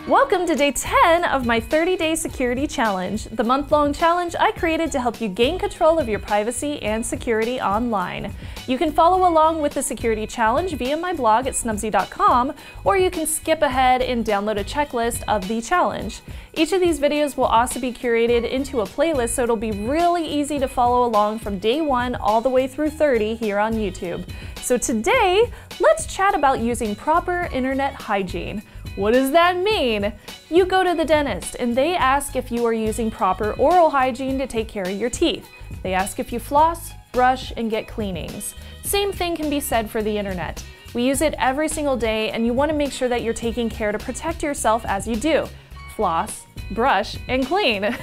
Welcome to day 10 of my 30-day security challenge, the month-long challenge I created to help you gain control of your privacy and security online. You can follow along with the security challenge via my blog at snubsy.com, or you can skip ahead and download a checklist of the challenge. Each of these videos will also be curated into a playlist, so it'll be really easy to follow along from day 1 all the way through 30 here on YouTube. So today, let's chat about using proper internet hygiene. What does that mean? You go to the dentist and they ask if you are using proper oral hygiene to take care of your teeth. They ask if you floss, brush, and get cleanings. Same thing can be said for the internet. We use it every single day, and you want to make sure that you're taking care to protect yourself as you do. Floss, brush, and clean.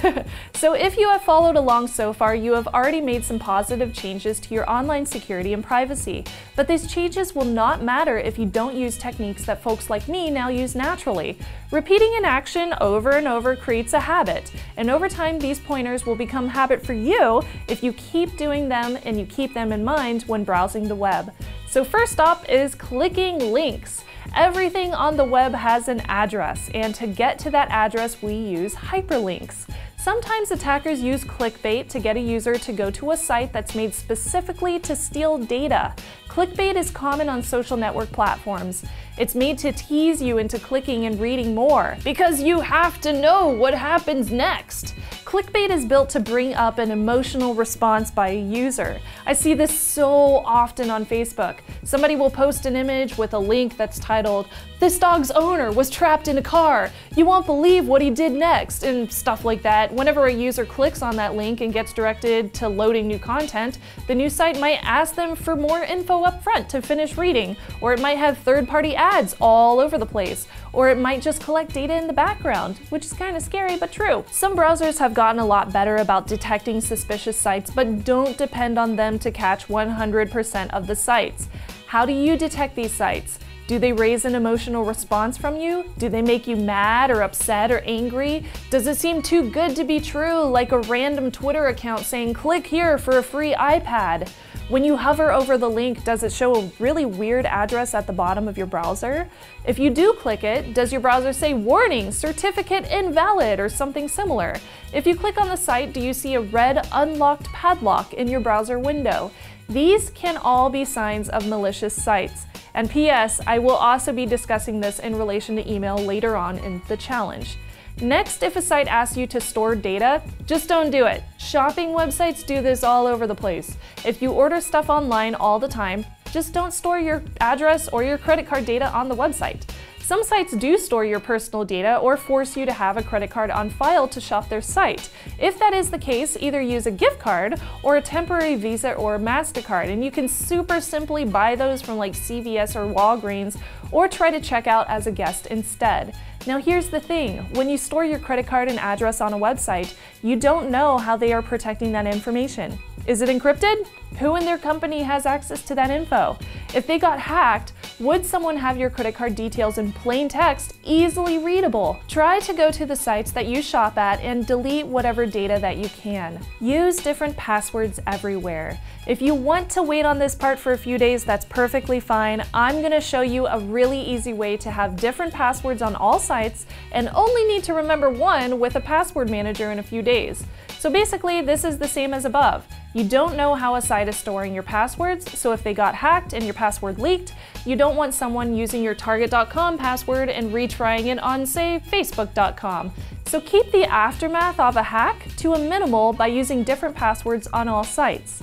So if you have followed along so far, you have already made some positive changes to your online security and privacy. But these changes will not matter if you don't use techniques that folks like me now use naturally. Repeating an action over and over creates a habit, and over time these pointers will become habit for you if you keep doing them and you keep them in mind when browsing the web. So first up is clicking links. Everything on the web has an address, and to get to that address we use hyperlinks. Sometimes attackers use clickbait to get a user to go to a site that's made specifically to steal data. Clickbait is common on social network platforms. It's made to tease you into clicking and reading more, because you have to know what happens next. Clickbait is built to bring up an emotional response by a user. I see this so often on Facebook. Somebody will post an image with a link that's titled, "This dog's owner was trapped in a car. You won't believe what he did next," and stuff like that. Whenever a user clicks on that link and gets directed to loading new content, the new site might ask them for more info up front to finish reading, or it might have third-party ads all over the place, or it might just collect data in the background, which is kind of scary but true. Some browsers have gotten a lot better about detecting suspicious sites, but don't depend on them to catch 100% of the sites. How do you detect these sites? Do they raise an emotional response from you? Do they make you mad or upset or angry? Does it seem too good to be true, like a random Twitter account saying, "Click here for a free iPad"? When you hover over the link, does it show a really weird address at the bottom of your browser? If you do click it, does your browser say, "Warning, certificate invalid," or something similar? If you click on the site, do you see a red unlocked padlock in your browser window? These can all be signs of malicious sites. And P.S., I will also be discussing this in relation to email later on in the challenge. Next, if a site asks you to store data, just don't do it. Shopping websites do this all over the place. If you order stuff online all the time, just don't store your address or your credit card data on the website. Some sites do store your personal data or force you to have a credit card on file to shop their site. If that is the case, either use a gift card or a temporary Visa or MasterCard, and you can super simply buy those from like CVS or Walgreens, or try to check out as a guest instead. Now here's the thing, when you store your credit card and address on a website, you don't know how they are protecting that information. Is it encrypted? Who in their company has access to that info? If they got hacked, would someone have your credit card details in plain text, easily readable? Try to go to the sites that you shop at and delete whatever data that you can. Use different passwords everywhere. If you want to wait on this part for a few days, that's perfectly fine. I'm gonna show you a really easy way to have different passwords on all sites and only need to remember one with a password manager in a few days. So basically, this is the same as above. You don't know how a site is storing your passwords, so if they got hacked and your password leaked, you don't want someone using your Target.com password and retrying it on, say, Facebook.com. So keep the aftermath of a hack to a minimal by using different passwords on all sites.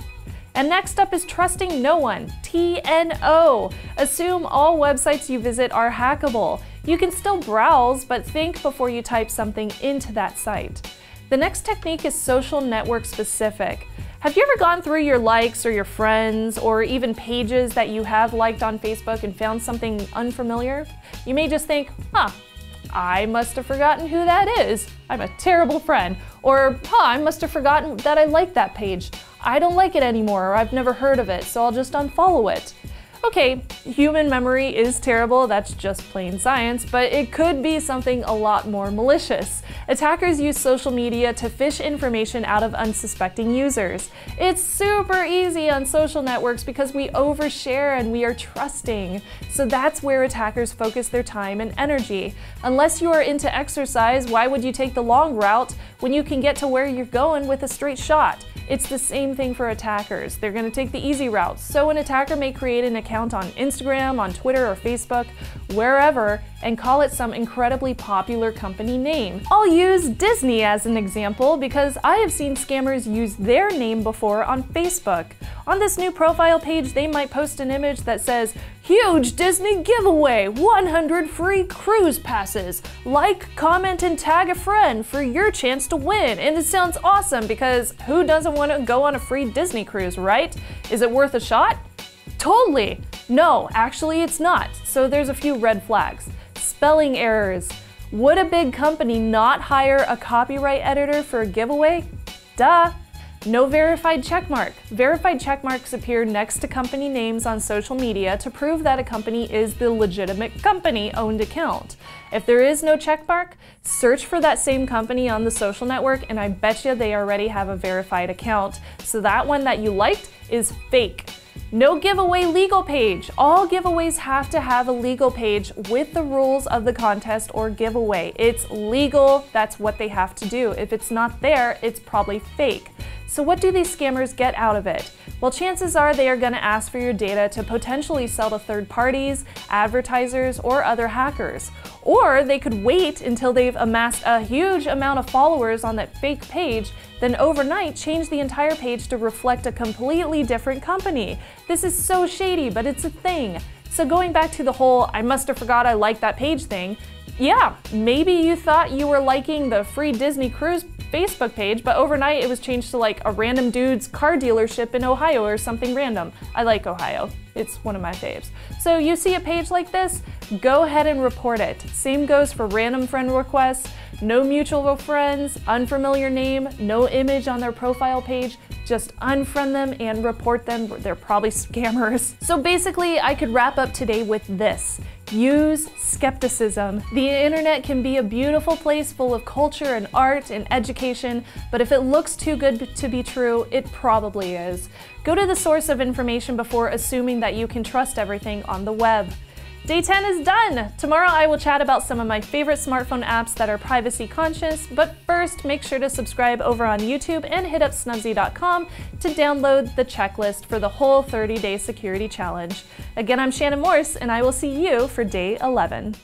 And next up is trusting no one, TNO. Assume all websites you visit are hackable. You can still browse, but think before you type something into that site. The next technique is social network specific. Have you ever gone through your likes or your friends or even pages that you have liked on Facebook and found something unfamiliar? You may just think, I must have forgotten who that is. I'm a terrible friend. Or, I must have forgotten that I liked that page. I don't like it anymore, or I've never heard of it, so I'll just unfollow it. Okay, human memory is terrible, that's just plain science, but it could be something a lot more malicious. Attackers use social media to phish information out of unsuspecting users. It's super easy on social networks because we overshare and we are trusting. So that's where attackers focus their time and energy. Unless you are into exercise, why would you take the long route when you can get to where you're going with a straight shot? It's the same thing for attackers. They're going to take the easy route. So an attacker may create an account on Instagram, on Twitter or Facebook, wherever, and call it some incredibly popular company name. I'll use Disney as an example because I have seen scammers use their name before on Facebook. On this new profile page, they might post an image that says, "Huge Disney giveaway, 100 free cruise passes. Like, comment, and tag a friend for your chance to win." And it sounds awesome because who doesn't want to go on a free Disney cruise, right? Is it worth a shot? Totally. No, actually it's not. So there's a few red flags. Spelling errors. Would a big company not hire a copyright editor for a giveaway? Duh. No verified checkmark. Verified checkmarks appear next to company names on social media to prove that a company is the legitimate company-owned account. If there is no checkmark, search for that same company on the social network and I bet you they already have a verified account. So that one that you liked is fake. No giveaway legal page. All giveaways have to have a legal page with the rules of the contest or giveaway. It's legal, that's what they have to do. If it's not there, it's probably fake. So what do these scammers get out of it? Well, chances are they are going to ask for your data to potentially sell to third parties, advertisers, or other hackers. Or they could wait until they've amassed a huge amount of followers on that fake page, then overnight change the entire page to reflect a completely different company. This is so shady, but it's a thing. So going back to the whole "I must have forgot I liked that page" thing, yeah, maybe you thought you were liking the free Disney cruise Facebook page, but overnight it was changed to like a random dude's car dealership in Ohio or something random. I like Ohio. It's one of my faves. So you see a page like this, go ahead and report it. Same goes for random friend requests, no mutual friends, unfamiliar name, no image on their profile page. Just unfriend them and report them. They're probably scammers. So basically, I could wrap up today with this. Use skepticism. The internet can be a beautiful place full of culture and art and education, but if it looks too good to be true, it probably is. Go to the source of information before assuming that you can trust everything on the web. Day 10 is done! Tomorrow I will chat about some of my favorite smartphone apps that are privacy conscious, but first make sure to subscribe over on YouTube and hit up snubsy.com to download the checklist for the whole 30-day security challenge. Again, I'm Shannon Morse, and I will see you for day 11.